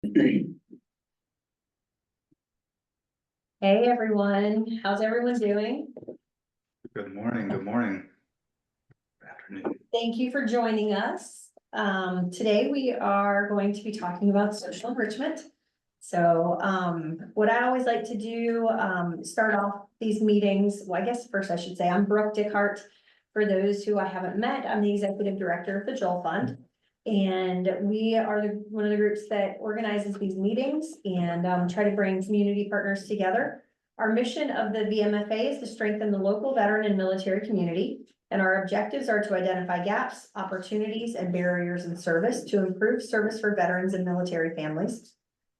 Hey everyone, how's everyone doing? Good morning, good morning. Good afternoon. Thank you for joining us. Today we are going to be talking about social enrichment. So, what I always like to do, start off these meetings, well, I guess first I should say I'm Brooke Dickhart. For those who I haven't met, I'm the executive director of the Joel Fund. And we are one of the groups that organizes these meetings and try to bring community partners together. Our mission of the Vmfa is to strengthen the local veteran and military community. And our objectives are to identify gaps, opportunities, and barriers in service to improve service for veterans and military families.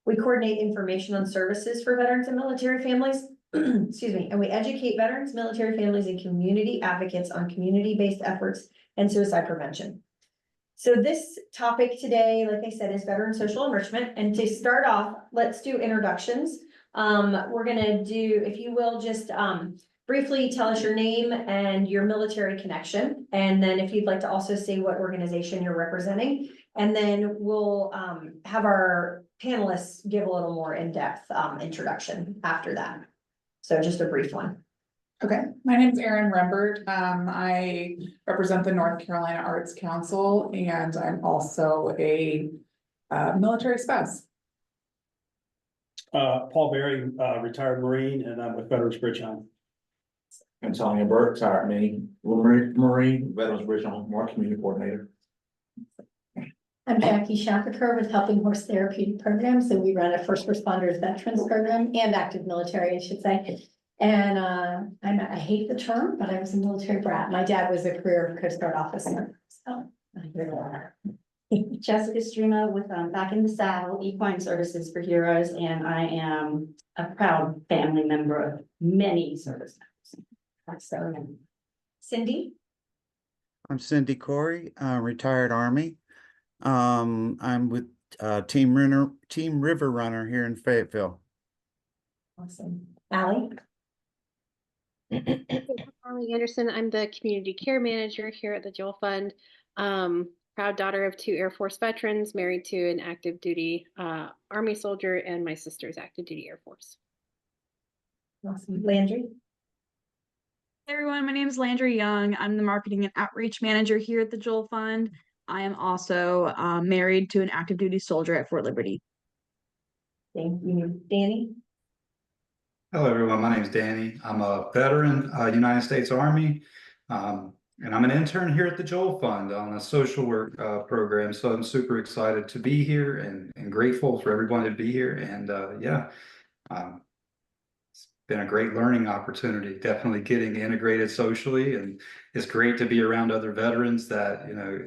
We coordinate information on services for veterans and military families, excuse me, and we educate veterans, military families, and community advocates on community-based efforts and suicide prevention. So this topic today, like I said, is veteran social enrichment. And to start off, let's do introductions. We're gonna do, if you will, just briefly tell us your name and your military connection. And then if you'd like to also say what organization you're representing. And then we'll have our panelists give a little more in-depth introduction after that. So just a brief one. Okay, my name is Erin Rembert. I represent the North Carolina Arts Council, and I'm also a military spouse. Paul Berry, retired Marine, and I'm with Veterans Bridge Home. Antonio Burke, retired Marine, Veterans Bridge Home, More Community Coordinator. I'm Jackie Shapaker with Helping Horse Therapeutic Programs, and we run a first responders veterans program and active military, I should say. And I hate the term, but I was a military brat. My dad was a career Coast Guard officer, so I hear a lot. Jessica Strema with Back in the Saddle, Equine Services for Heroes, and I am a proud family member of many service members. So, Cindy? I'm Cindy Corey, retired Army. I'm with Team River Runner here in Fayetteville. Awesome. Allie? Molly Anderson. I'm the community care manager here at the Joel Fund. Proud daughter of 2 Air Force veterans, married to an active duty Army soldier, and my sister's active duty Air Force. Awesome. Landry? Hey everyone, my name is Landry Young. I'm the marketing and outreach manager here at the Joel Fund. I am also married to an active duty soldier at Fort Liberty. Thank you. Danny? Hello, everyone. My name is Danny. I'm a veteran, United States Army, and I'm an intern here at the Joel Fund on a social work program. So I'm super excited to be here and grateful for everyone to be here. And it's been a great learning opportunity, definitely getting integrated socially. And it's great to be around other veterans that, you know,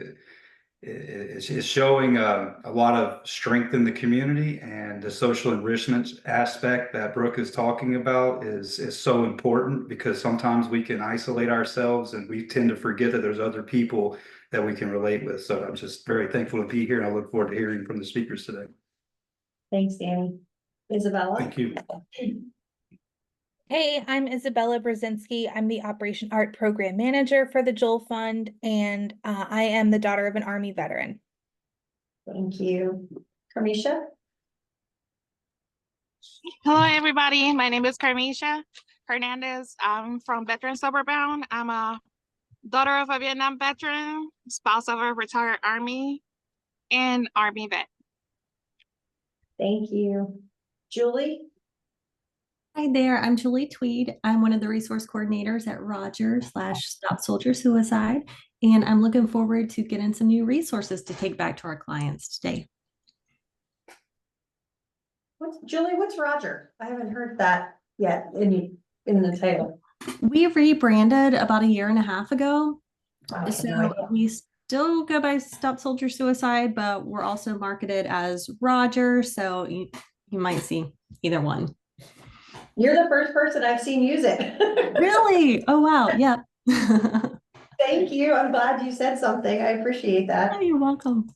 it's showing a lot of strength in the community, and the social enrichment aspect that Brooke is talking about is so important, because sometimes we can isolate ourselves and we tend to forget that there's other people that we can relate with. So I'm just very thankful to be here, and I look forward to hearing from the speakers today. Thanks, Danny. Isabella? Thank you. Hey, I'm Isabella Brzezinski. I'm the Operation Art Program Manager for the Joel Fund, and I am the daughter of an Army veteran. Thank you. Carmisha? Hello, everybody. My name is Carmisha Hernandez. I'm from Veterans Sober Bound. I'm a daughter of a Vietnam veteran, spouse of a retired Army, and Army vet. Thank you. Julie? Hi there, I'm Julie Tweed. I'm one of the resource coordinators at Roger/Stop Soldier Suicide, and I'm looking forward to getting some new resources to take back to our clients today. Julie, what's Roger? I haven't heard that yet in the title. We rebranded about 1.5 years ago. So we still go by Stop Soldier Suicide, but we're also marketed as Roger, so you might see either one. You're the first person I've seen use it. Really? Oh, wow. Yeah. Thank you. I'm glad you said something. I appreciate that. Oh, you're welcome.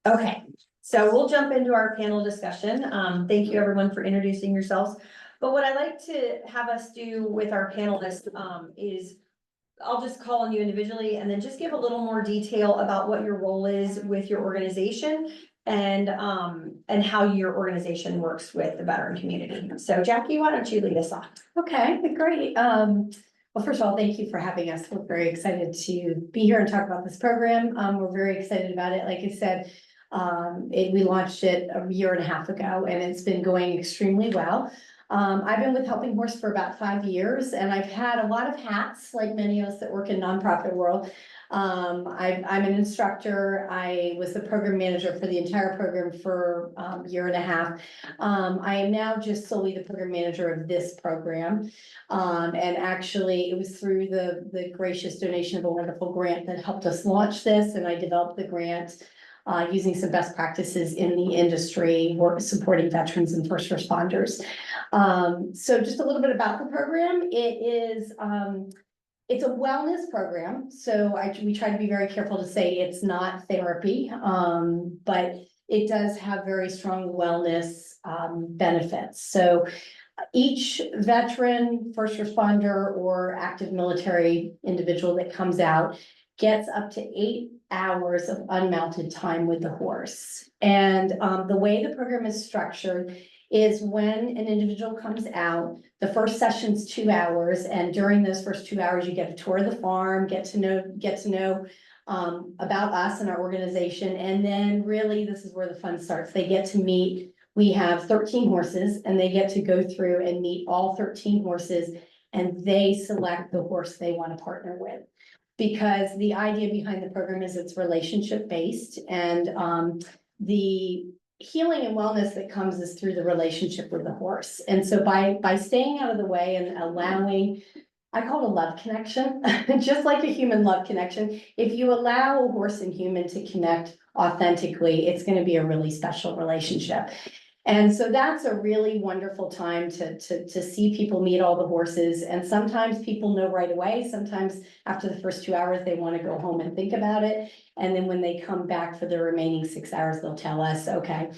Okay, so we'll jump into our panel discussion. Thank you everyone for introducing yourselves. But what I like to have us do with our panelists is I'll just call on you individually and then just give a little more detail about what your role is with your organization. and how your organization works with the veteran community. So Jackie, why don't you lead us off? Okay, great. Well, first of all, thank you for having us. We're very excited to be here and talk about this program. We're very excited about it. Like I said, we launched it a year and a half ago, and it's been going extremely well. I've been with Helping Horse for about 5 years, and I've had a lot of hats, like many of us that work in nonprofit world. I'm an instructor. I was the program manager for the entire program for a year and a half. I am now just solely the program manager of this program. And actually it was through the gracious donation of a wonderful grant that helped us launch this, and I developed the grant using some best practices in the industry, supporting veterans and first responders. So just a little bit about the program. It's a wellness program, so we try to be very careful to say it's not therapy, but it does have very strong wellness benefits. So each veteran, first responder, or active military individual that comes out gets up to 8 hours of unmounted time with the horse. And the way the program is structured is when an individual comes out, the first session's 2 hours, and during those first 2 hours, you get a tour of the farm, get to know about us and our organization, and then really this is where the fun starts. They get to meet. We have 13 horses, and they get to go through and meet all 13 horses, and they select the horse they want to partner with. Because the idea behind the program is it's relationship based, and the healing and wellness that comes is through the relationship with the horse. And so by staying out of the way and allowing, I call it a love connection, just like a human love connection. If you allow a horse and human to connect authentically, it's going to be a really special relationship. And so that's a really wonderful time to see people meet all the horses. And sometimes people know right away. Sometimes after the first 2 hours, they want to go home and think about it. And then when they come back for the remaining 6 hours, they'll tell us, okay,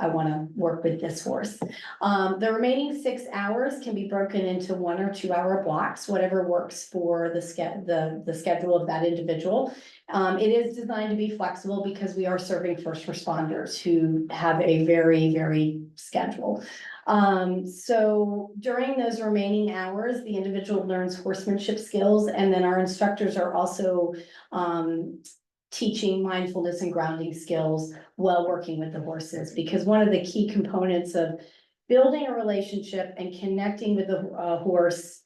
I want to work with this horse. The remaining 6 hours can be broken into 1 or 2 hour blocks, whatever works for the schedule of that individual. It is designed to be flexible because we are serving first responders who have a very, very schedule. So during those remaining hours, the individual learns horsemanship skills, and then our instructors are also teaching mindfulness and grounding skills while working with the horses, because one of the key components of building a relationship and connecting with the horse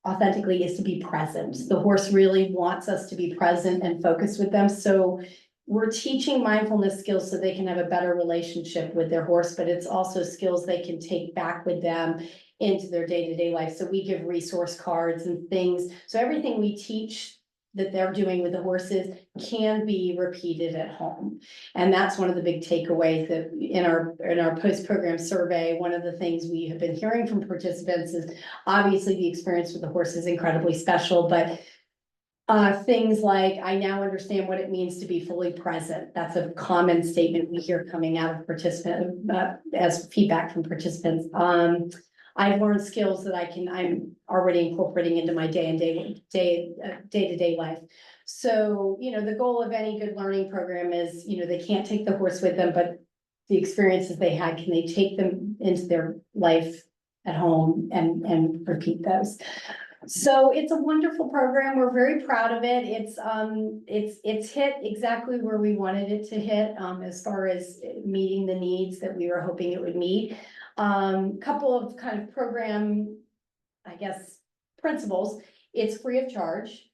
authentically is to be present. The horse really wants us to be present and focused with them. So we're teaching mindfulness skills so they can have a better relationship with their horse, but it's also skills they can take back with them into their day-to-day life. So we give resource cards and things. So everything we teach that they're doing with the horses can be repeated at home. And that's one of the big takeaways that in our post-program survey, one of the things we have been hearing from participants is obviously the experience with the horse is incredibly special, but things like, I now understand what it means to be fully present. That's a common statement we hear coming out of participants as feedback from participants. I've learned skills that I'm already incorporating into my day-to-day life. So, the goal of any good learning program is, they can't take the horse with them, but the experiences they had, can they take them into their life at home and repeat those? So it's a wonderful program. We're very proud of it. It's hit exactly where we wanted it to hit, as far as meeting the needs that we were hoping it would meet. Couple of kind of program, I guess, principles. It's free of charge.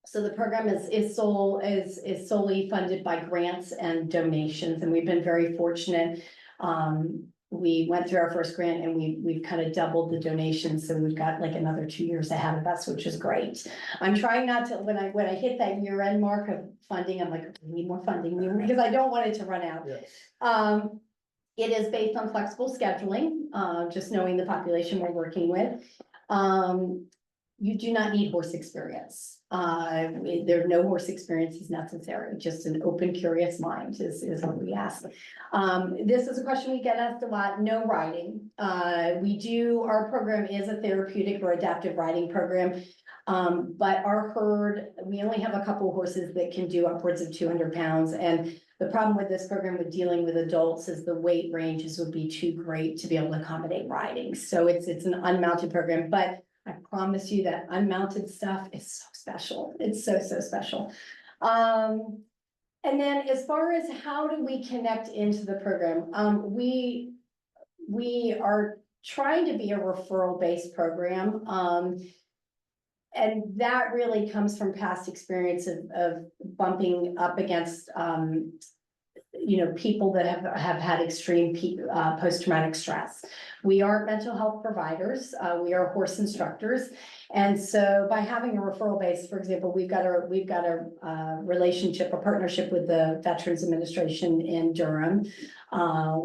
So the program is solely funded by grants and donations, and we've been very fortunate. We went through our first grant, and we've kind of doubled the donations, so we've got like another 2 years ahead of us, which is great. I'm trying not to, when I hit that year-end mark of funding, I'm like, we need more funding, because I don't want it to run out. Yes. It is based on flexible scheduling, just knowing the population we're working with. You do not need horse experience. No horse experience is necessary. Just an open, curious mind is what we ask. This is a question we get asked a lot. No riding. Our program is a therapeutic or adaptive riding program. But our herd, we only have a couple horses that can do upwards of 200 pounds. And the problem with this program with dealing with adults is the weight ranges would be too great to be able to accommodate riding. So it's an unmounted program, but I promise you that unmounted stuff is so special. It's so special. And then as far as how do we connect into the program, we are trying to be a referral-based program. And that really comes from past experience of bumping up against, people that have had extreme post-traumatic stress. We aren't mental health providers. We are horse instructors. And so by having a referral base, for example, we've got a relationship, a partnership with the Veterans Administration in Durham.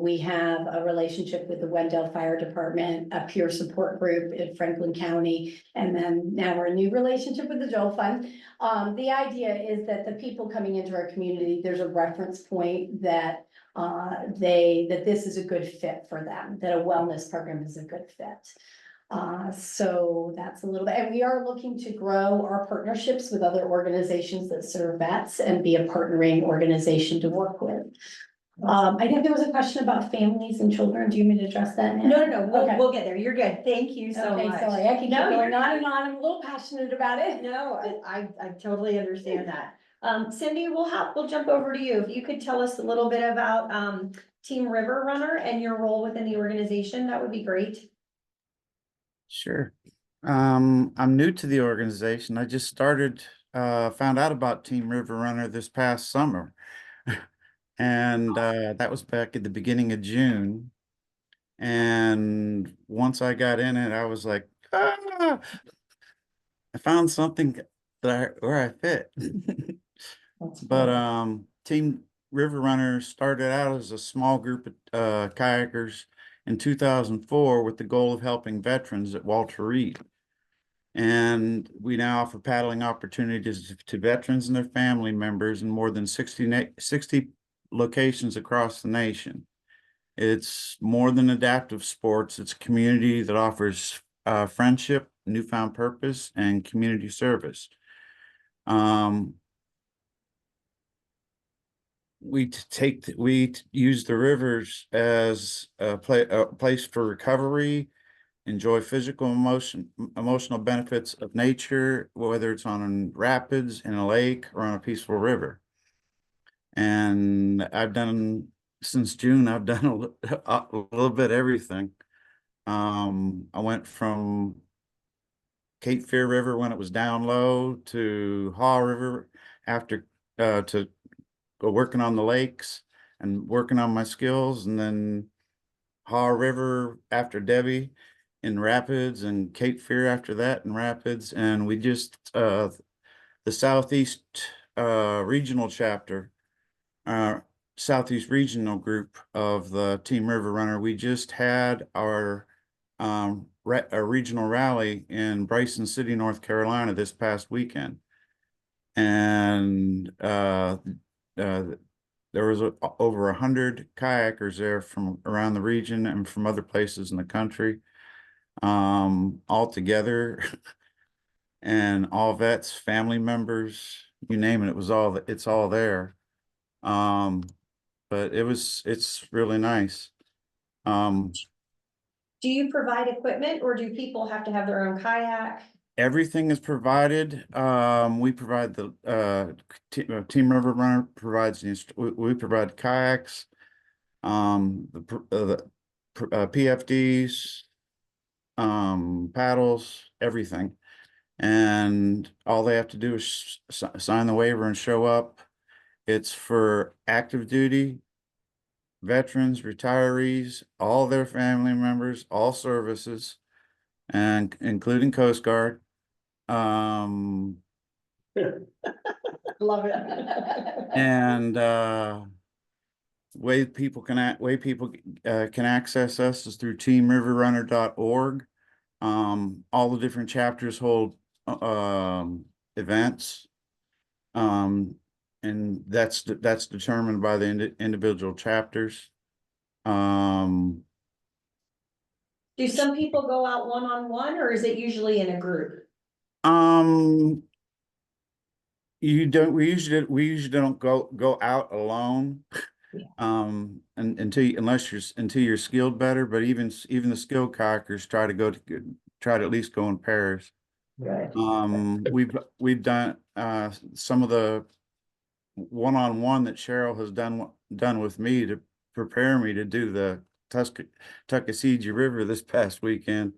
We have a relationship with the Wendell Fire Department, a peer support group in Franklin County, and then now we're a new relationship with the Joel Fund. The idea is that the people coming into our community, there's a reference point that this is a good fit for them, that a wellness program is a good fit. So that's a little bit, and we are looking to grow our partnerships with other organizations that serve vets and be a partnering organization to work with. I think there was a question about families and children. Do you want me to address that now? No, we'll get there. You're good. Thank you so Okay, much. sorry, I can keep No, going you're on and on. I'm a little passionate about it. No, I totally understand that. Cindy, we'll jump over to you. If you could tell us a little bit about Team River Runner and your role within the organization, that would be great. Sure. I'm new to the organization. I just found out about Team River Runner this past summer. And that was back at the beginning of June. And once I got in it, I was like, I found something where I fit. But Team River Runner started out as a small group of kayakers in 2004 with the goal of helping veterans at Walter Reed. And we now offer paddling opportunities to veterans and their family members in more than 60 locations across the nation. It's more than adaptive sports. It's a community that offers friendship, newfound purpose, and community service. We use the rivers as a place for recovery, enjoy physical emotional benefits of nature, whether it's on rapids, in a lake, or on a peaceful river. And since June, I've done a little bit everything. I went from Cape Fear River when it was down low to Haw River after to go working on the lakes and working on my skills, and then Haw River after Debbie in Rapids, and Cape Fear after that in Rapids. And we just the Southeast regional chapter, Southeast regional group of the Team River Runner, we just had our a regional rally in Bryson City, North Carolina this past weekend. And there was over 100 kayakers there from around the region and from other places in the country, all together, and all vets, family members, you name it, it's all there. But it's really nice. Do you provide equipment, or do people have to have their own kayak? Everything is provided. We provide the Team River Runner provides we provide kayaks, the PFDs, paddles, everything. And all they have to do is sign the waiver and show up. It's for active duty, veterans, retirees, all their family members, all services, and including Coast Guard. Love it. And way people can access us is through teamriverrunner.org. All the different chapters hold events, and that's determined by the individual chapters. Do some people go out one-on-one, or is it usually in a group? We usually don't go out alone. And until you're skilled better, but even the skilled kayakers try to at least go in pairs. Good. We've done some of the one-on-one that Cheryl has done with me to prepare me to do the Tuckasegee River this past weekend.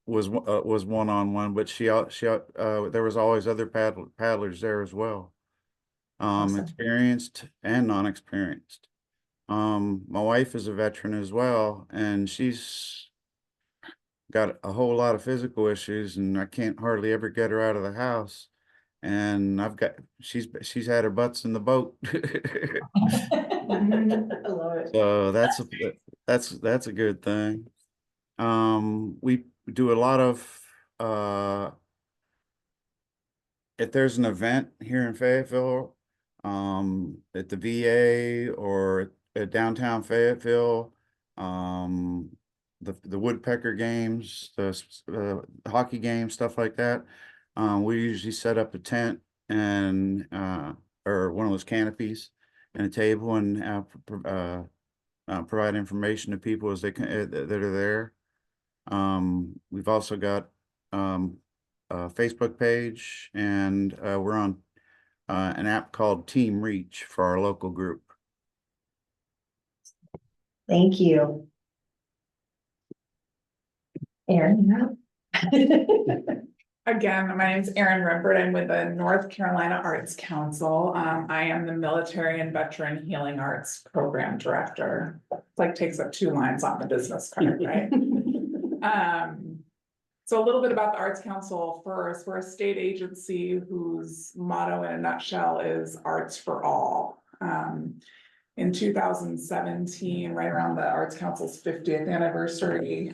Was one-on-one, but there was always other paddlers there as well. Awesome. Experienced and non-experienced. My wife is a veteran as well, and she's got a whole lot of physical issues, and I can't hardly ever get her out of the house. And she's had her butts in the boat. I love it. So that's a good thing. We do a lot of if there's an event here in Fayetteville, at the VA or at downtown Fayetteville, the woodpecker games, the hockey games, stuff like that. We usually set up a tent and or one of those canopies and a table and provide information to people as they can that are there. We've also got a Facebook page, and we're on an app called Team Reach for our local group. Thank you. Erin. Again, my name is Erin Rembert. I'm with the North Carolina Arts Council. I am the Military and Veteran Healing Arts Program Director. It's like takes up 2 lines on the business card, right? So a little bit about the Arts Council first. We're a state agency whose motto in a nutshell is Arts for All. In 2017, right around the Arts Council's 50th anniversary,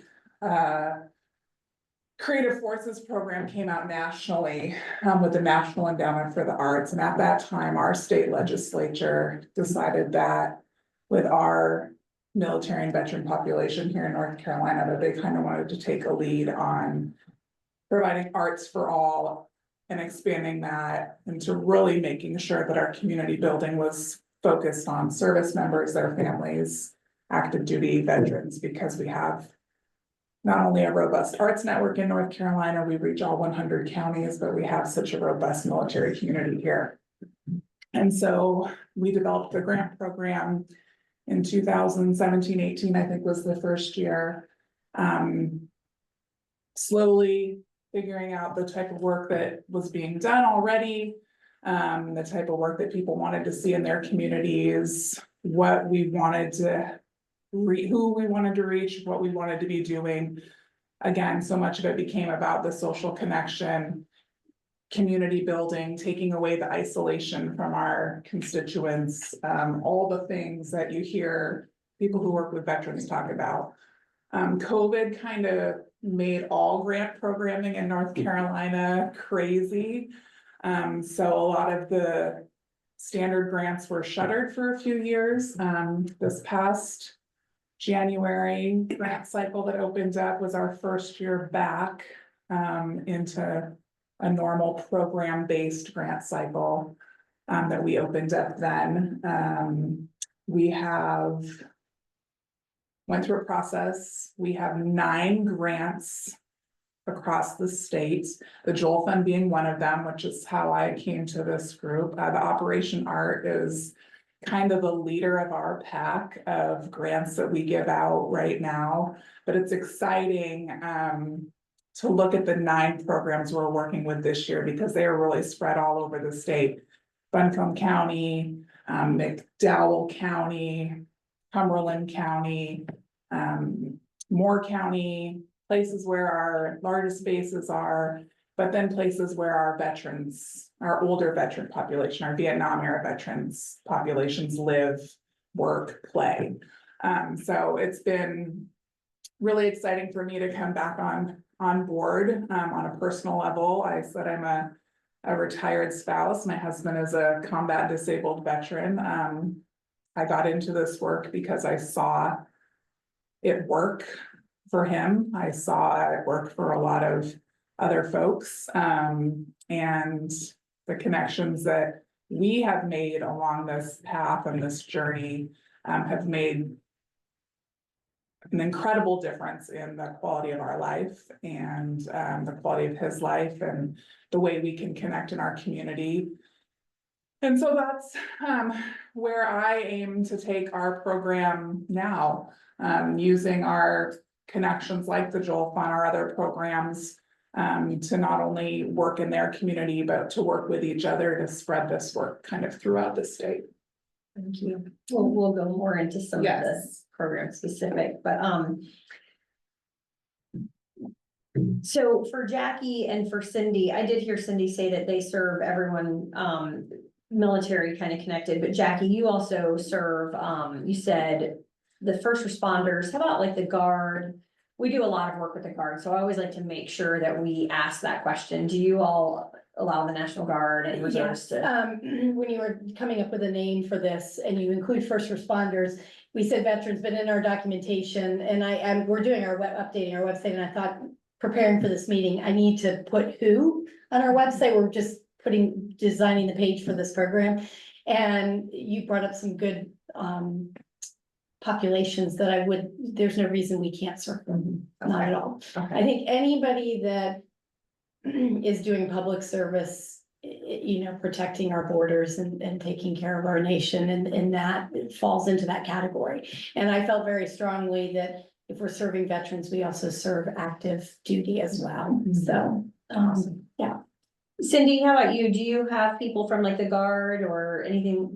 Creative Forces program came out nationally with the National Endowment for the Arts. And at that time, our state legislature decided that with our military and veteran population here in North Carolina, that they kind of wanted to take a lead on providing arts for all and expanding that into really making sure that our community building was focused on service members, their families, active duty veterans, because we have not only a robust arts network in North Carolina, we reach all 100 counties, but we have such a robust military community here. And so we developed a grant program in 2017-18, I think was the first year. Slowly figuring out the type of work that was being done already, the type of work that people wanted to see in their communities, what we wanted to who we wanted to reach, what we wanted to be doing. Again, so much of it became about the social connection, community building, taking away the isolation from our constituents, all the things that you hear people who work with veterans talk about. COVID kind of made all grant programming in North Carolina crazy. So a lot of the standard grants were shuttered for a few years. This past January grant cycle that opened up was our first year back into a normal program-based grant cycle that we opened up then. We have went through a process. We have 9 grants across the state, the Joel Fund being one of them, which is how I came to this group. The Operation Art is kind of the leader of our pack of grants that we give out right now, but it's exciting to look at the 9 programs we're working with this year because they are really spread all over the state. Buncombe County, McDowell County, Cumberland County, Moore County, places where our largest bases are, but then places where our veterans, our older veteran population, our Vietnam era veterans populations live, work, play. So it's been really exciting for me to come back on board on a personal level. I said I'm a retired spouse. My husband is a combat disabled veteran. I got into this work because I saw it work for him. I saw it work for a lot of other folks, and the connections that we have made along this path and this journey, have made an incredible difference in the quality of our life and, the quality of his life and the way we can connect in our community. And so that's, where I aim to take our program now, using our connections like the Joel Fund, our other programs, to not only work in their community, but to work with each other to spread this work kind of throughout the state. Thank you. We'll go more into some of the Yes. program specific, but, so for Jackie and for Cindy, I did hear Cindy say that they serve everyone, military kind of connected, but Jackie, you also serve, you said the first responders. How about like the Guard? We do a lot of work with the Guard, so I always like to make sure that we ask that question. Do you all allow the National Guard and reserves Yes, to? when you were coming up with a name for this and you include first responders, we said veterans, but in our documentation, and we're doing our updating our website, and I thought, preparing for this meeting, I need to put who on our website. We're just designing the page for this program. And you brought up some good, populations that there's no reason we can't serve them, not at all. I think anybody that is doing public service, protecting our borders and taking care of our nation, and that falls into that category. And I felt very strongly that if we're serving veterans, we also serve active duty as well. So, yeah. Cindy, how about you? Do you have people from like the Guard or anything,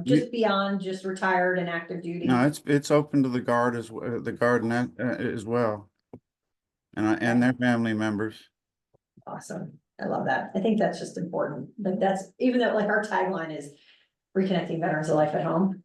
just beyond just retired and active duty? No, it's open to the Guard as as well. And their family members. Awesome. I love that. I think that's just important. Like that's, even though like our tagline is reconnecting veterans to life at home.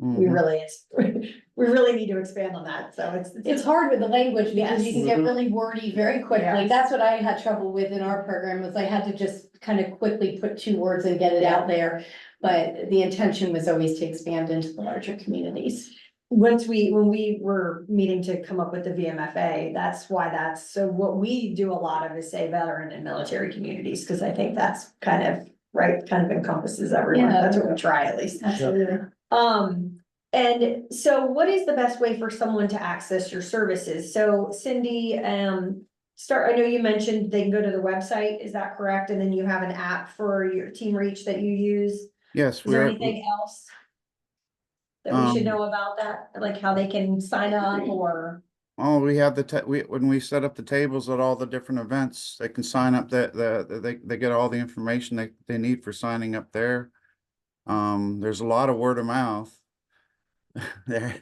We really need to expand on that. So It's hard with the language because you can get Mhm. really wordy very quickly. Yes. That's what I had trouble with in our program, was I had to just kind of quickly put 2 words and get it out there. But the intention was always to expand into the larger communities. when we were meeting to come up with the VMFA, that's why so what we do a lot of is say veteran and military communities, because I think that's kind of encompasses everyone. Yeah. That's what we try at least. Absolutely. And so what is the best way for someone to access your services? So Cindy, I know you mentioned they can go to the website, is that correct? And then you have an app for your Team Reach that you use? Yes, Is there anything else that we should know about that, like how they can sign up or? Oh, we have when we set up the tables at all the different events, they can sign up they get all the information they need for signing up there. There's a lot of word of mouth there.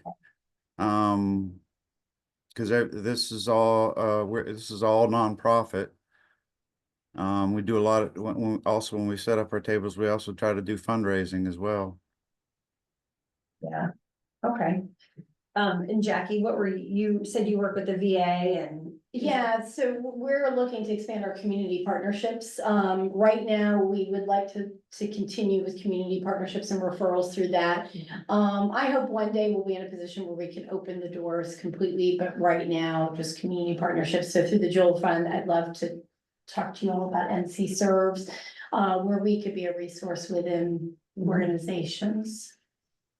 Because this is all nonprofit. We do a lot of when we set up our tables, we also try to do fundraising as well. Yeah, okay. And Jackie, you said you work with the VA and. Yeah, so we're looking to expand our community partnerships. Right now, we would like to continue with community partnerships and referrals through that. I hope one day we'll be in a position where we can open the doors completely, but right now, just community partnerships. So through the Joel Fund, I'd love to talk to you all about NC Serves, where we could be a resource within organizations.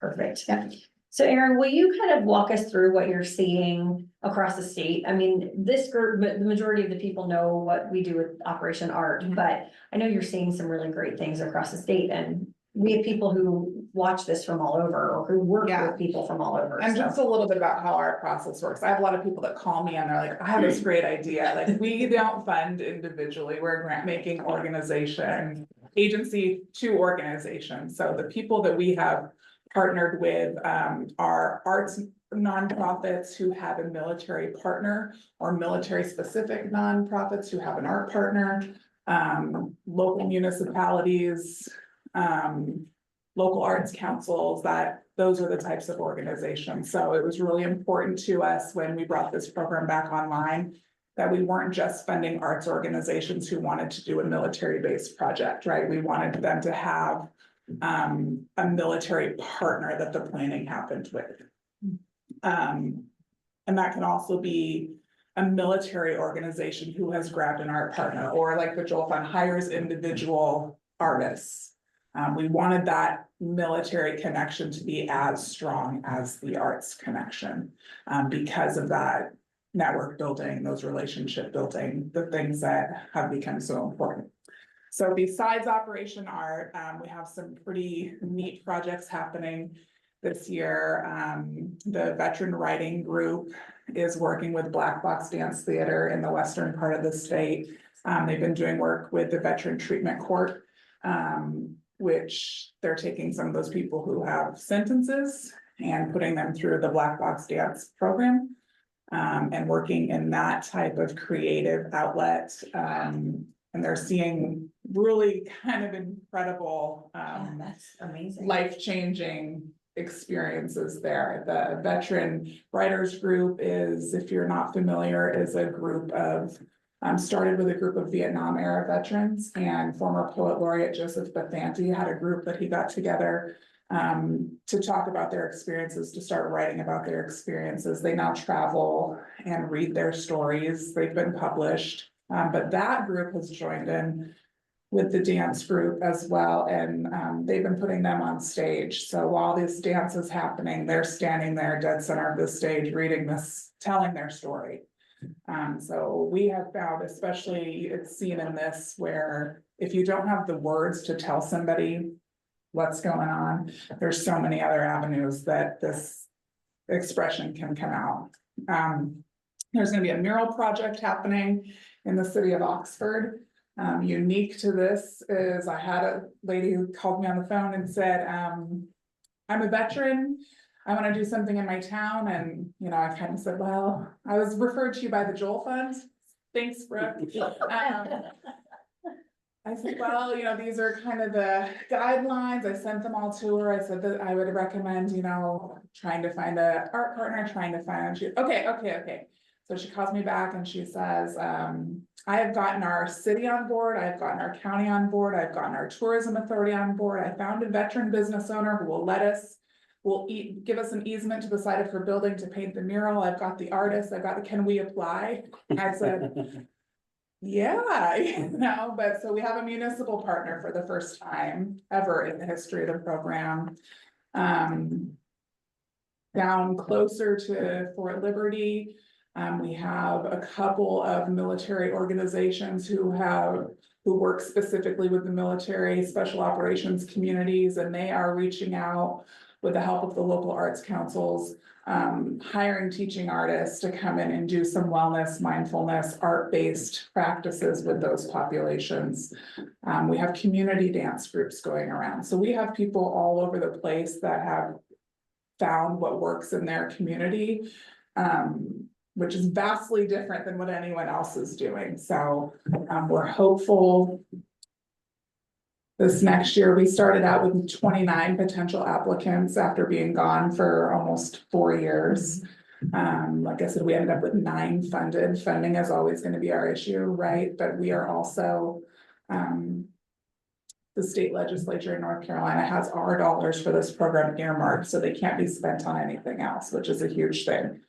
Perfect. Yeah. So Erin, will you kind of walk us through what you're seeing across the state? I mean, this group, the majority of the people know what we do with Operation Art, but I know you're seeing some really great things across the state, and we have people who watch this from all over or who work with people from all over. And just a little bit about how our process works. I have a lot of people that call me and they're like, I have this great idea. Like, we don't fund individually. We're a grant making organization, agency to organization. So the people that we have partnered with are arts nonprofits who have a military partner, or military specific nonprofits who have an art partner, local municipalities, local arts councils. Those are the types of organizations. So it was really important to us when we brought this program back online that we weren't just funding arts organizations who wanted to do a military-based project, right? We wanted them to have a military partner that the planning happened with. And that can also be a military organization who has grabbed an art partner, or like the Joel Fund hires individual artists. We wanted that military connection to be as strong as the arts connection, because of that network building, those relationship building, the things that have become so important. So besides Operation Art, we have some pretty neat projects happening this year. The veteran writing group is working with Black Box Dance Theater in the western part of the state. They've been doing work with the Veteran Treatment Court, which they're taking some of those people who have sentences and putting them through the Black Box Dance program, and working in that type of creative outlet. And they're seeing really kind of incredible, That's amazing. life-changing experiences there. The Veteran Writers Group is, if you're not familiar, is a group of, started with a group of Vietnam era veterans, and former poet laureate Joseph Bethanti had a group that he got together to talk about their experiences, to start writing about their experiences. They now travel and read their stories. They've been published, but that group has joined in with the dance group as well, and they've been putting them on stage. So while this dance is happening, they're standing there dead center of the stage, reading this, telling their story. So we have found, especially it's seen in this, where if you don't have the words to tell somebody what's going on, there's so many other avenues that this expression can come out. There's going to be a mural project happening in the city of Oxford. Unique to this is I had a lady who called me on the phone and said, I'm a veteran. I want to do something in my town. And, you know, I kind of said, well, I was referred to you by the Joel Fund. Thanks, Brooke. I said, well, you know, these are kind of the guidelines. I sent them all to her. I said that I would recommend, you know, trying to find an art partner, trying to find, okay. So she calls me back and she says, I have gotten our city on board. I've gotten our county on board. I've gotten our tourism authority on board. I found a veteran business owner who will let us, give us an easement to the side of her building to paint the mural. I've got the artist. can we apply? I said, yeah, you know, but so we have a municipal partner for the first time ever in the history of the program. Down closer to Fort Liberty, we have a couple of military organizations who work specifically with the military special operations communities, and they are reaching out with the help of the local arts councils, hiring teaching artists to come in and do some wellness, mindfulness, art-based practices with those populations. We have community dance groups going around. So we have people all over the place that have found what works in their community, which is vastly different than what anyone else is doing. So we're hopeful. This next year, we started out with 29 potential applicants after being gone for almost 4 years. Like I said, we ended up with 9 funded. Funding is always going to be our issue, right? But we are also, the state legislature in North Carolina has our dollars for this program earmarked, so they can't be spent on anything else, which is a huge thing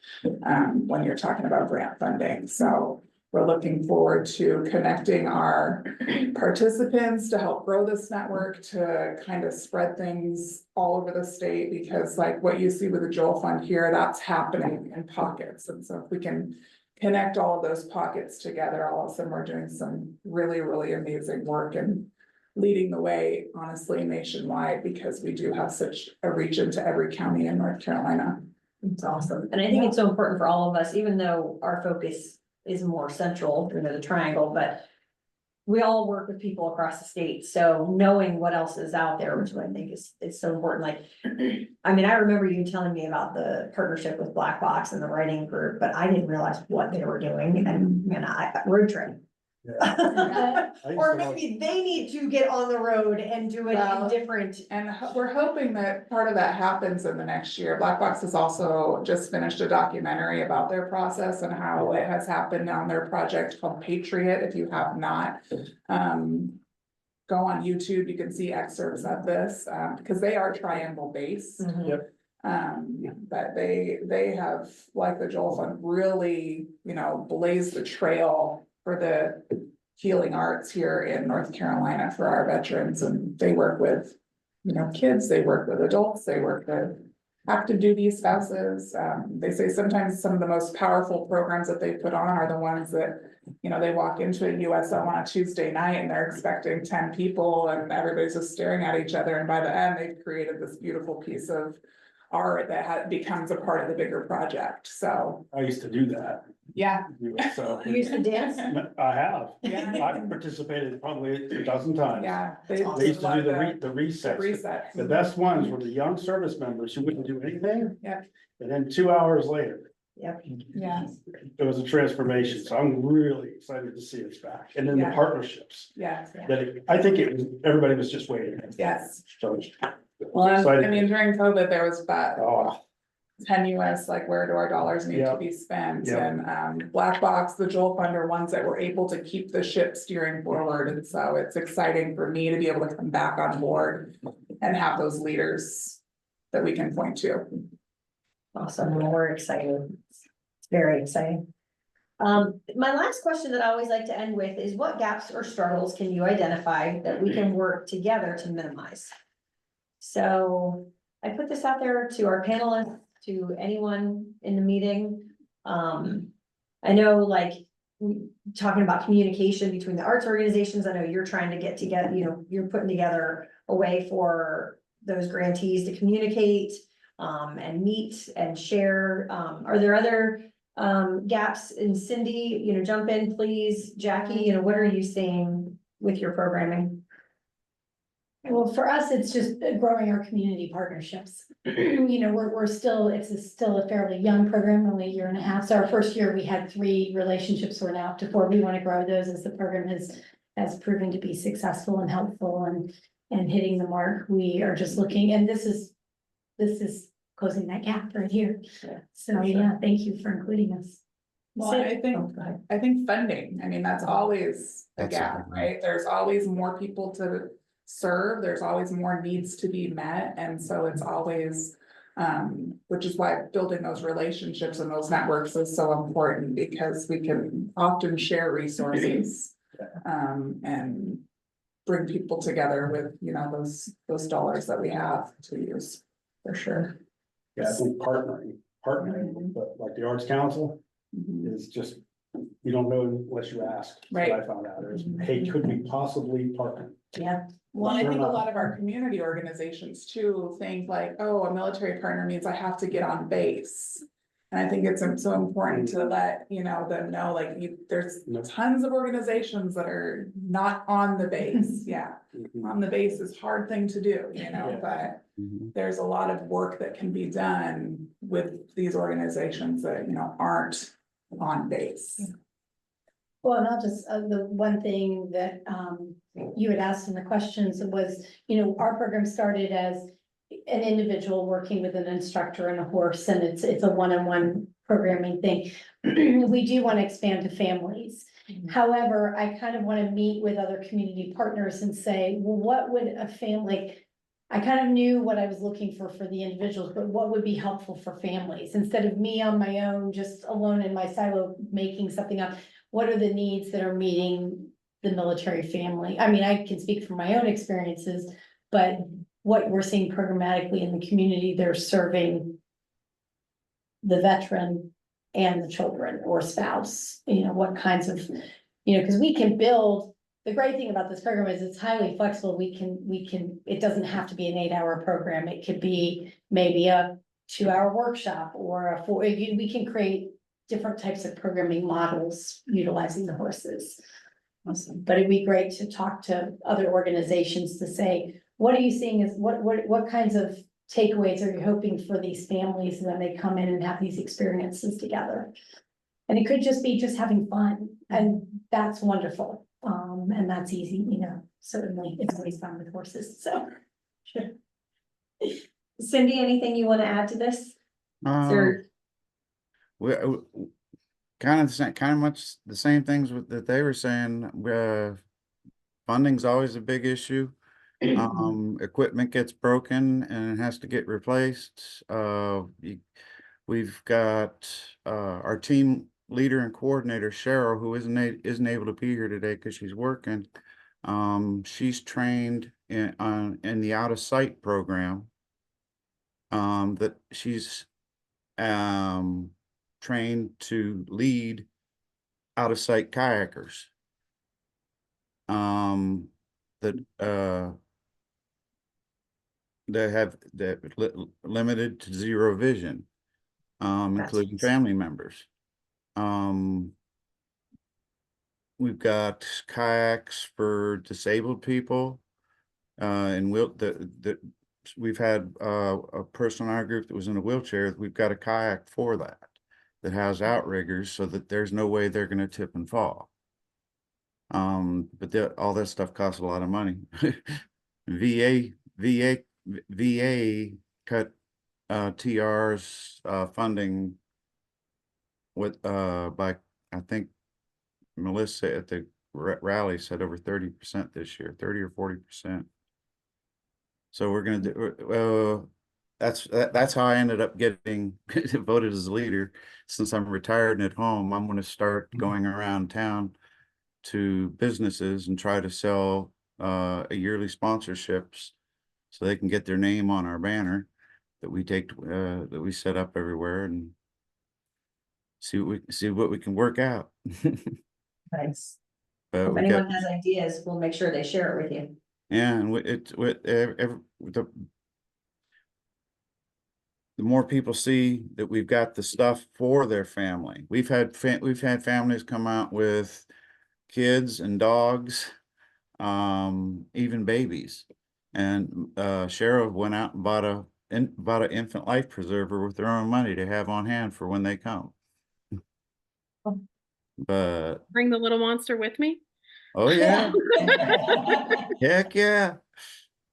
when you're talking about grant funding. So we're looking forward to connecting our participants to help grow this network, to kind of spread things all over the state, because like what you see with the Joel Fund here, that's happening in pockets. And so if we can connect all of those pockets together, all of a sudden we're doing some really, really amazing work and leading the way, honestly, nationwide, because we do have such a reach into every county in North Carolina. It's awesome. And I think it's so important for all of us, even though our focus is more central, you know, the triangle, but we all work with people across the state. So knowing what else is out there, which I think is so important. Like, I mean, I remember you telling me about the partnership with Black Box and the writing group, but I didn't realize what they were doing. And road trip. Or maybe they need to get on the road and do it in different. And we're hoping that part of that happens in the next year. Black Box has also just finished a documentary about their process and how it has happened on their project called Patriot. If you have not, go on YouTube, you can see excerpts of this, because they are triangle based. Yep. But they have, like the Joel Fund, really, blazed the trail for the healing arts here in North Carolina for our veterans, and they work with, kids, they work with adults, they work with active duty spouses. They say sometimes some of the most powerful programs that they put on are the ones that, they walk into a USO on a Tuesday night and they're expecting 10 people and everybody's just staring at each other. And by the end, they've created this beautiful piece of art that becomes a part of the bigger project. So, I used to do that. yeah. So You used to dance? I have. Yeah. I've participated probably a dozen times. Yeah. They used to do the resets. Resets. The best ones were the young service members who wouldn't do anything. Yeah. And then 2 hours later, Yep. Yeah. it was a transformation. So I'm really excited to see it's back. And then the Yeah. partnerships Yeah. I think everybody was just waiting. Yes. So Well, excited. I mean, during COVID, there was that Oh, tenuous, like, where do our dollars need to Yeah. be spent? Yeah. And Black Box, the Joel Fund are ones that were able to keep the ship steering forward. And so it's exciting for me to be able to come back on board and have those leaders that we can point to. Awesome, well, we're excited. It's very exciting. My last question that I always like to end with is, what gaps or struggles can you identify that we can work together to minimize? So I put this out there to our panelists, to anyone in the meeting. I know, like, talking about communication between the arts organizations, I know you're trying to get together, you're putting together a way for those grantees to communicate and meet and share. Are there other gaps? And Cindy, jump in, please. Jackie, what are you seeing with your programming? Well, for us, it's just growing our community partnerships. We're still, still a fairly young program, only a year and a half. So our first year, we had 3 relationships. We're now up to 4. We want to grow those as the program has proven to be successful and helpful and hitting the mark. We are just looking, and this is closing that gap right here. So yeah, thank you for including us. Well, I think funding, that's always a That's gap, right? There's always more people to serve, there's always more needs to be met, and so it's always, which is why building those relationships and those networks is so important, because we can often share resources, and bring people together with, those dollars that we have to use, for sure. yeah, I think partnering, but like the Arts Council is just, you don't know unless you ask. Right. What I found out is, hey, could we possibly partner? Yeah. Well, I Sure think a enough. lot of our community organizations too think like, oh, a military partner means I have to get on base. And I think it's so important to let, them know, like, there's tons of organizations that are not on the base. Yeah, on the base is a hard thing to do, but there's a lot of work that can be done with these organizations that, aren't on base. Well, and I'll just, the one thing that, you had asked in the questions was, our program started as an individual working with an instructor and a horse, and it's a one-on-one programming thing. We do want to expand to families. However, I kind of want to meet with other community partners and say, well, what would a family, I kind of knew what I was looking for the individuals, but what would be helpful for families? Instead of me on my own, just alone in my silo, making something up, what are the needs that are meeting the military family? I mean, I can speak from my own experiences, but what we're seeing programmatically in the community, they're serving the veteran and the children or spouse, what kinds of, because we can build, the great thing about this program is it's highly flexible. We can, it doesn't have to be an 8-hour program. It could be maybe a 2-hour workshop or we can create different types of programming models utilizing the horses. Awesome. But it'd be great to talk to other organizations to say, what are you seeing as, what kinds of takeaways are you hoping for these families when they come in and have these experiences together? And it could just be having fun, and that's wonderful. And that's easy, certainly it's always fun with horses, so. Sure. Cindy, anything you want to add to this? Sir? We kind of much the same things that they were saying. Funding's always a big issue. Equipment gets broken and has to get replaced. We've got our team leader and coordinator, Cheryl, who isn't able to be here today because she's working. She's trained in the out of sight program. That she's trained to lead out of sight kayakers. That they have limited to zero vision, including family members. We've got kayaks for disabled people, and we've had a person in our group that was in a wheelchair. We've got a kayak for that has outriggers so that there's no way they're going to tip and fall. But all that stuff costs a lot of money. VA cut TR's funding with by, I think Melissa at the rally said over 30% this year, 30 or 40%. So we're gonna do that's how I ended up getting voted as a leader. Since I'm retired and at home, I'm going to start going around town to businesses and try to sell a yearly sponsorships so they can get their name on our banner that we take that we set up everywhere, and see what we can work out. Nice. But If anyone has ideas, we'll make sure they share it with you. yeah, and the more people see that we've got the stuff for their family. We've had families come out with kids and dogs, even babies. And Cheryl went out and bought an infant life preserver with their own money to have on hand for when they come. But Bring the little monster with me. oh yeah, heck yeah.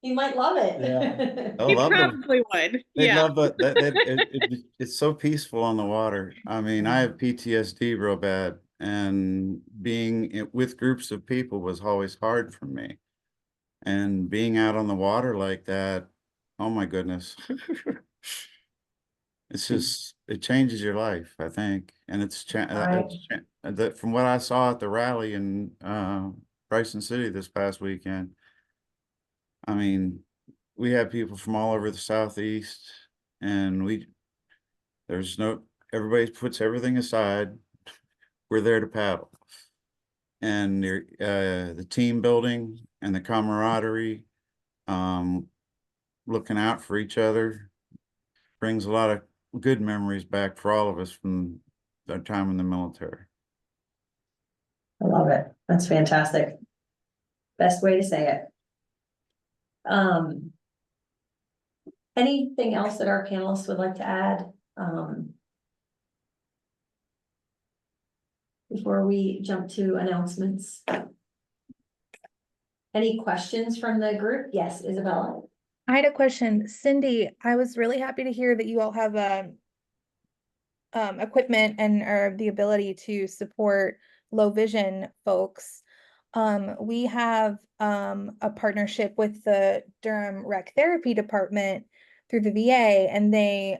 You might love it. Yeah. I He love it. probably would. They Yeah. love it. It's so peaceful on the water. I mean, I have PTSD real bad, and being with groups of people was always hard for me. And being out on the water like that, oh my goodness. It's just, it changes your life, I think. And that from what I saw at the rally in Bryson City this past weekend, I mean, we have people from all over the Southeast, and everybody puts everything aside. We're there to paddle. And the team building and the camaraderie, looking out for each other, brings a lot of good memories back for all of us from our time in the military. I love it. That's fantastic. Best way to say it. Anything else that our panelists would like to add? Before we jump to announcements. Any questions from the group? Yes, Isabella. I had a question. Cindy, I was really happy to hear that you all have equipment and or the ability to support low vision folks. We have a partnership with the Durham Rec Therapy Department through the VA, and they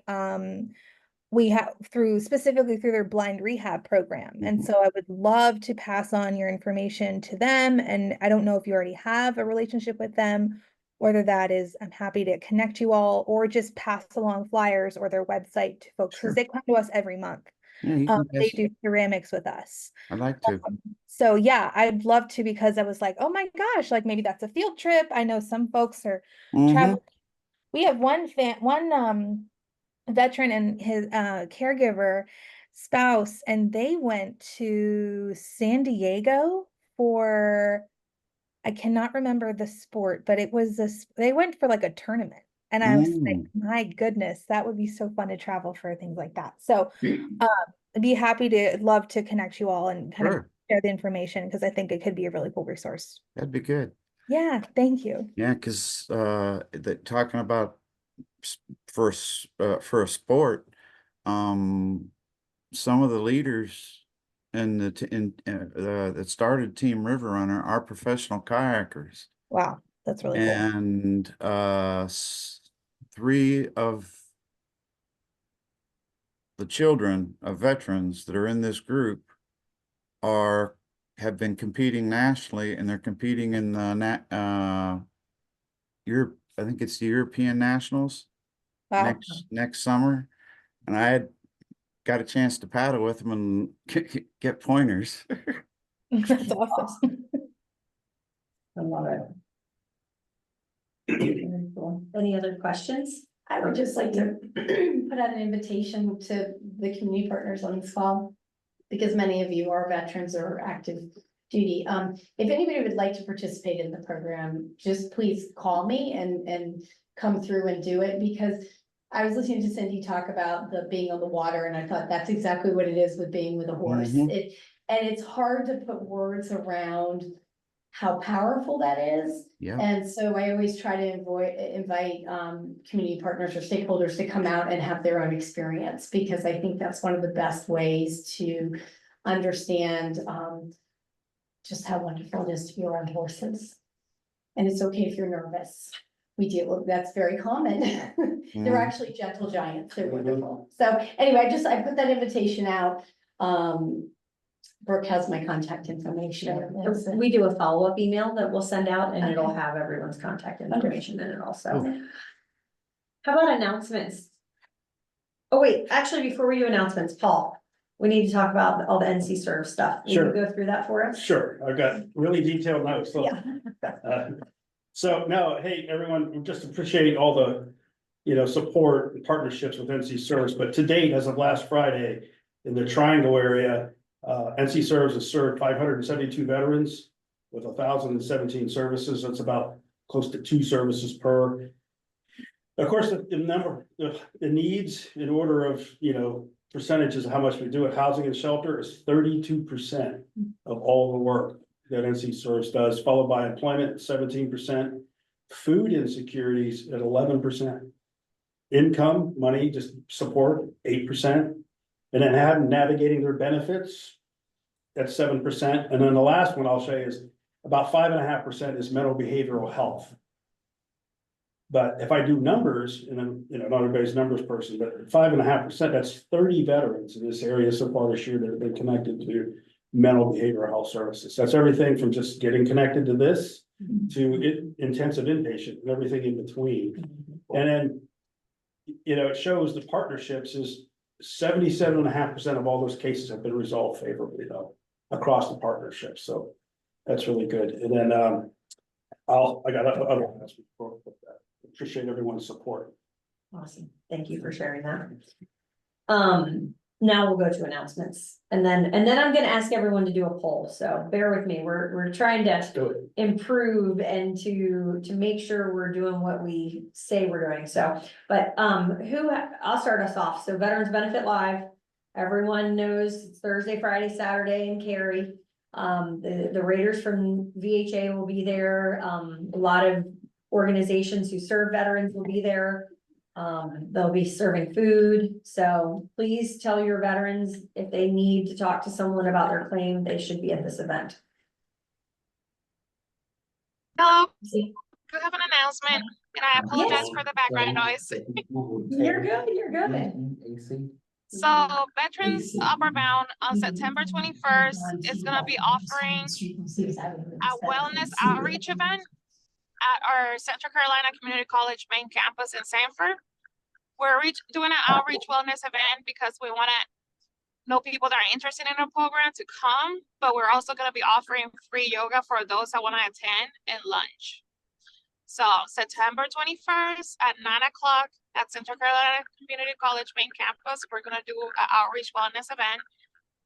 we have specifically through their blind rehab program. And so I would love to pass on your information to them. And I don't know if you already have a relationship with them, whether that is, I'm happy to connect you all, or just pass along flyers or their website to folks, because they come to us every month. Yeah, they do ceramics with us. I'd like to. So yeah, I'd love to, because I was like, oh my gosh, like maybe that's a field trip. I know some folks are traveling. We have one veteran and his caregiver spouse, and they went to San Diego for, I cannot remember the sport, but it was they went for like a tournament. And I was like, my goodness, that would be so fun to travel for things like that. So I'd be love to connect you all and kind of share the information, because I think it could be a really cool resource. That'd be good. Yeah, thank you. Yeah, because talking about for a sport, some of the leaders that started Team River Runner are professional kayakers. Wow. That's really cool. And 3 of the children of veterans that are in this group have been competing nationally, and they're competing in the I think it's the European Nationals Wow. next summer. And I had got a chance to paddle with them and get pointers. That's awesome. I love it. Very cool. Any other questions? I would just like to put out an invitation to the community partners on this call, because many of you are veterans or active duty. If anybody would like to participate in the program, just please call me and come through and do it, because I was listening to Cindy talk about the being on the water, and I thought that's exactly what it is with being with a horse. Mhm. And it's hard to put words around how powerful that is. Yeah. And so I always try to invite community partners or stakeholders to come out and have their own experience, because I think that's one of the best ways to understand just how wonderful it is to be around horses. And it's okay if you're nervous. That's very common. They're actually gentle giants. They're wonderful. So anyway, I put that invitation out. Brooke has my contact information. We do a follow-up email that we'll send out, and it'll have everyone's contact information in it also. How about announcements? Oh, wait, actually, before we do announcements, Paul, we need to talk about all the NC Serve stuff. Will Sure. you go through that for us? Sure, I've got really detailed notes. Look. Yeah. So no, hey, everyone, we just appreciate all the, support and partnerships with NC Serves, but to date, as of last Friday, in the Triangle area, NC Serves has served 572 veterans with 1,017 services. That's about close to 2 services per. Of course, the needs in order of, percentages of how much we do at housing and shelter is 32% of all the work that NC Serves does, followed by employment, 17%, food insecurities at 11%, income, money, just support, 8%, and then navigating their benefits, that's 7%. And then the last one I'll show you is about 5.5% is mental behavioral health. But if I do numbers, and then, not everybody's numbers person, but 5.5%, that's 30 veterans in this area so far this year that have been connected to mental behavioral health services. That's everything from just getting connected to this to intensive inpatient and everything in between. And then, it shows the partnerships is 77.5% of all those cases have been resolved favorably though, across the partnerships. So that's really good. And then, I got other announcements before with that. Appreciate everyone's support. Awesome. Thank you for sharing that. Now we'll go to announcements, and then I'm gonna ask everyone to do a poll, so bear with me. We're trying to improve and to make sure we're doing what we say we're doing. So, but I'll start us off. So Veterans Benefit Live, everyone knows it's Thursday, Friday, Saturday in Cary. The Raiders from VHA will be there. A lot of organizations who serve veterans will be there. They'll be serving food, so please tell your veterans if they need to talk to someone about their claim, they should be at this event. Hello, I have an announcement, and I apologize for the background noise. You're good. So Veterans Upper Bound on September 21st is gonna be offering a wellness outreach event at our Central Carolina Community College main campus in Sanford. We're doing an outreach wellness event because we want to know people that are interested in our program to come, but we're also going to be offering free yoga for those that want to attend and lunch. So September 21st at 9 o'clock at Central Carolina Community College main campus, we're going to do an outreach wellness event.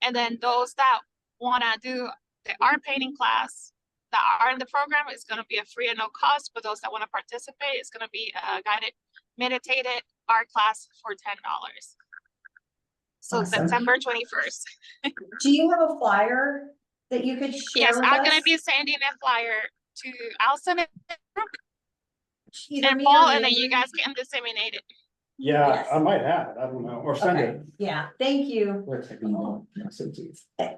And then those that want to do the art painting class that are in the program is going to be a free and no cost. For those that want to participate, it's going to be a guided meditated art class for $10. So Awesome. September 21st. Do you have a flyer that you could share? Yes, with I'm us? going to be sending a flyer to Allison and me Paul, or and then Andrew. you guys can disseminate it. Yeah, Yes. I might have it. I don't know, or send it. Yeah, thank you.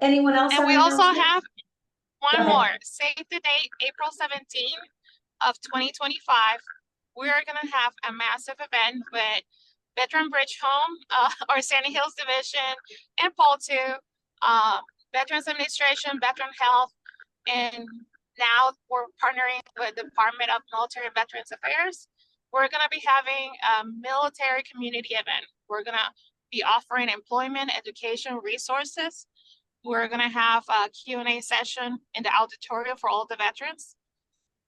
Anyone else? And have we an also announcement? have Go one ahead. more. Save the date, April 17th. of 2025, we're gonna have a massive event with Veteran Bridge Home, or Sandy Hills Division, and Pole 2, Veterans Administration, Veteran Health, and now we're partnering with the Department of Military and Veterans Affairs. We're gonna be having a military community event. We're gonna be offering employment, education, resources. We're gonna have a Q&A session in the auditorium for all the veterans.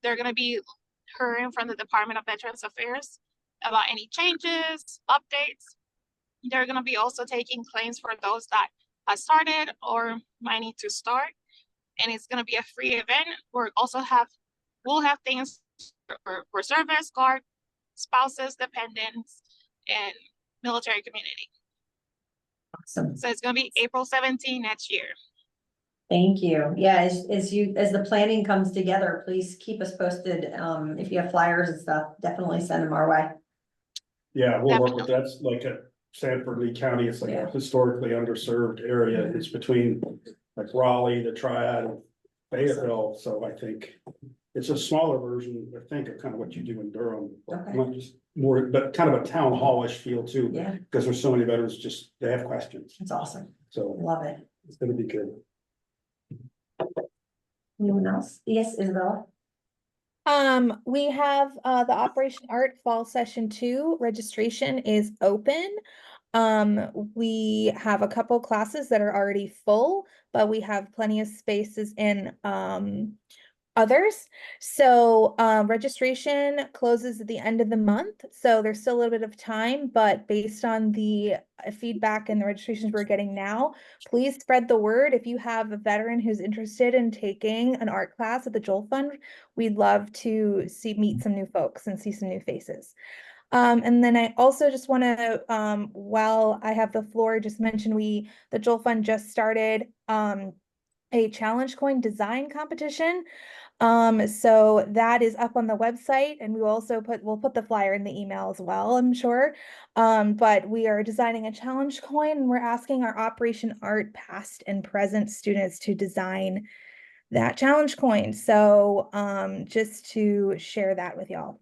They're gonna be hearing from the Department of Veterans Affairs about any changes, updates. They're gonna be also taking claims for those that have started or might need to start. And it's gonna be a free event. We'll have things for service, guard, spouses, dependents, and military community. Awesome. So it's gonna be April 17 next year. Thank you. Yeah, as the planning comes together, please keep us posted. If you have flyers and stuff, definitely send them our way. Yeah, we'll work with, that's like a Sanford Lee County, it's like Yeah. a historically underserved area, it's between like Raleigh, the Triad, and Fayetteville, so I think. It's a smaller version, I think, of kind of what you do in Durham, Okay. not just more, but kind of a town hallish feel too. Yeah, Because there's so many veterans, just, they have questions, that's awesome. so Love it. it's gonna be good. Anyone else? Yes, Isabella? We have the Operation Art Fall Session 2 registration is open. We have a couple classes that are already full, but we have plenty of spaces in others. So registration closes at the end of the month, so there's still a little bit of time, but based on the feedback and the registrations we're getting now, please spread the word. If you have a veteran who's interested in taking an art class at the Joel Fund, we'd love to meet some new folks and see some new faces. And then I also just want to, while I have the floor, just mention the Joel Fund just started a challenge coin design competition. So that is up on the website, and we'll put the flyer in the email as well, I'm sure. But we are designing a challenge coin, and we're asking our Operation Art past and present students to design that challenge coin. So just to share that with y'all.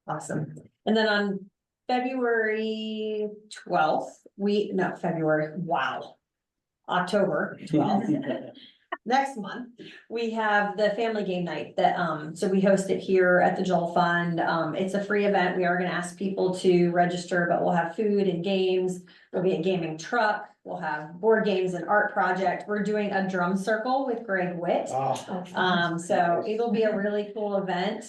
Awesome. And then on February 12th, October 12th. Next month, we have the family game night that, so we host it here at the Joel Fund. It's a free event. We are gonna ask people to register, but we'll have food and games. There'll be a gaming truck. We'll have board games and art project. We're doing a drum circle with Greg Witt. So it'll be a really cool event,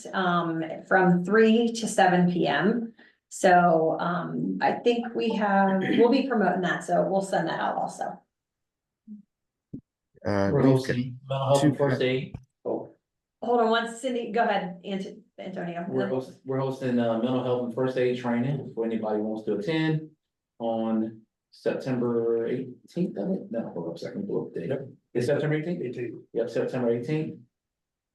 from 3 to 7 p.m. So, I think we'll be promoting that, so we'll send that out also. We're We've got hosting mental health and first aid. Hold on one, Cindy, go ahead, Antonio. We're hosting mental health and first aid training for anybody who wants to attend on September 18th. No, hold up a second, pull up the date. It's September 18th? Yep, September 18th.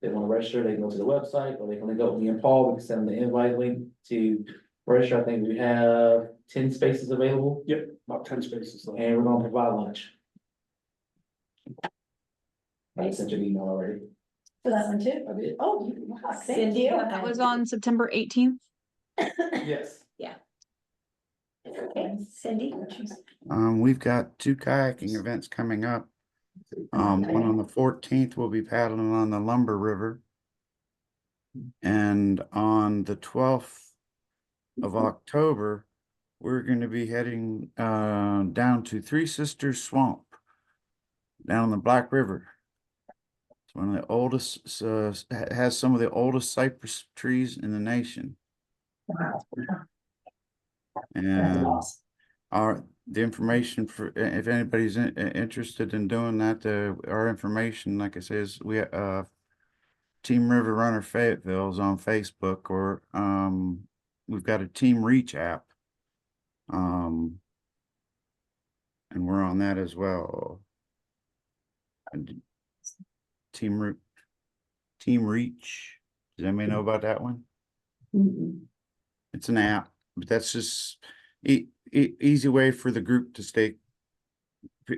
They want to register, they can go to the website, or they can go with me and Paul. We can send them the invite link to register. I think we have 10 spaces available. Yep, about 10 spaces. And we're gonna provide lunch. I sent you an email already. For that one too? I did. Oh, wow, thank Cindy, you. go ahead. That was on September 18th. Yes. Okay, Cindy. We've got 2 kayaking events coming up. One on the 14th, we'll be paddling on the Lumber River. And on the 12th of October, we're going to be heading down to Three Sisters Swamp down the Black River. It's one of the oldest, has some of the oldest cypress trees in the nation. Wow. And the information for, if anybody's interested in doing that, our information, like I say, is Team River Runner Fayetteville is on Facebook, or we've got a Team Reach app, and we're on that as well. And Team Reach. Does anybody know about that one? It's an app, but that's just easy way for the group to stay,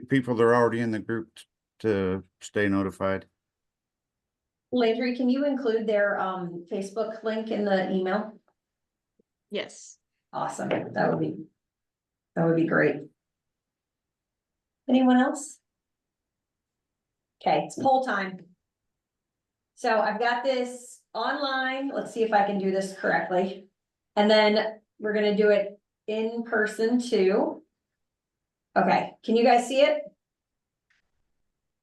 people that are already in the group to stay notified. Landry, can you include their Facebook link in the email? Yes. Awesome, that would be great. Anyone else? Okay, it's poll time. So I've got this online. Let's see if I can do this correctly. And then we're gonna do it in person too. Okay, can you guys see it?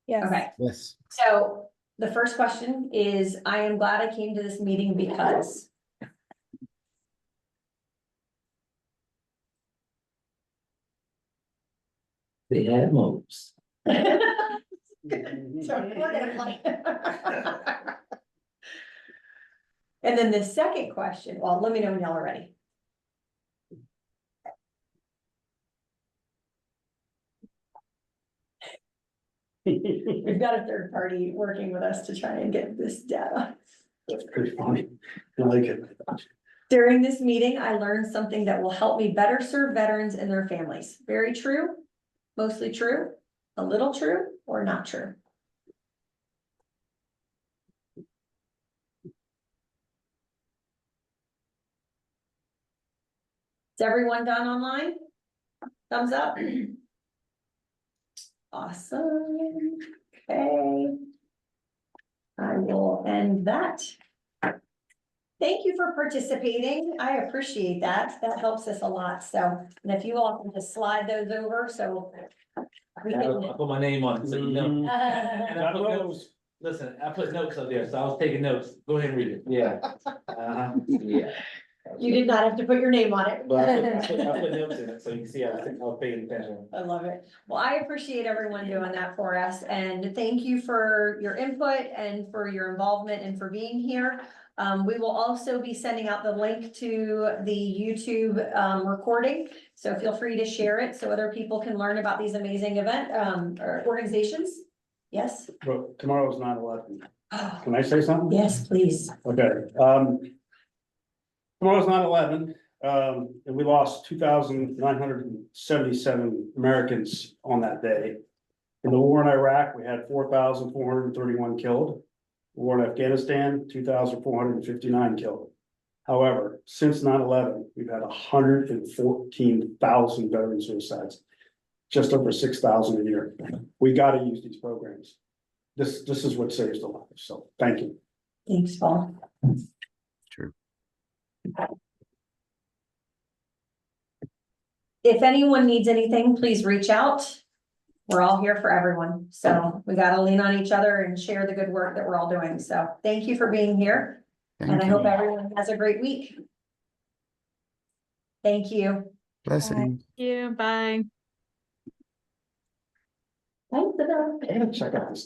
Yes. Okay, Yes. so the first question is, I am glad I came to this meeting because. They had moves. So we're gonna play. And then the second question, well, let me know when y'all are ready. We've got a third party working with us to try and get this data. That's pretty funny. I like it. During this meeting, I learned something that will help me better serve veterans and their families. Very true, mostly true, a little true, or not true? Is everyone done online? Thumbs up. Awesome. Okay. I will end that. Thank you for participating. I appreciate that. That helps us a lot. So, and if you all can just slide those over, so. we I can- put my name on it, so you know. And I Got put those. notes. Listen, I put notes up there, so I was taking notes. Go ahead and read it. Yeah. Yeah. You did not have to put your name on it. But I put notes in it, so you can see I was paying attention. I love it. Well, I appreciate everyone doing that for us, and thank you for your input and for your involvement and for being here. We will also be sending out the link to the YouTube recording, so feel free to share it so other people can learn about these amazing or organizations. Yes? But tomorrow's 9/11. Can I say something? Yes, please. Okay, tomorrow's 9/11, and we lost 2,977 Americans on that day. In the war in Iraq, we had 4,431 killed. War in Afghanistan, 2,459 killed. However, since 9/11, we've had 114,000 veteran suicides, just over 6,000 a year. We got to use these programs. This is what saves the life. So thank you. Thanks, Paul. True. If anyone needs anything, please reach out. We're all here for everyone, so we gotta lean on each other and share the good work that we're all doing. So thank you for being here. And I hope everyone has a great week. Thank you. Blessings. Thank you. Bye. Thanks, Adele. I gotta check out this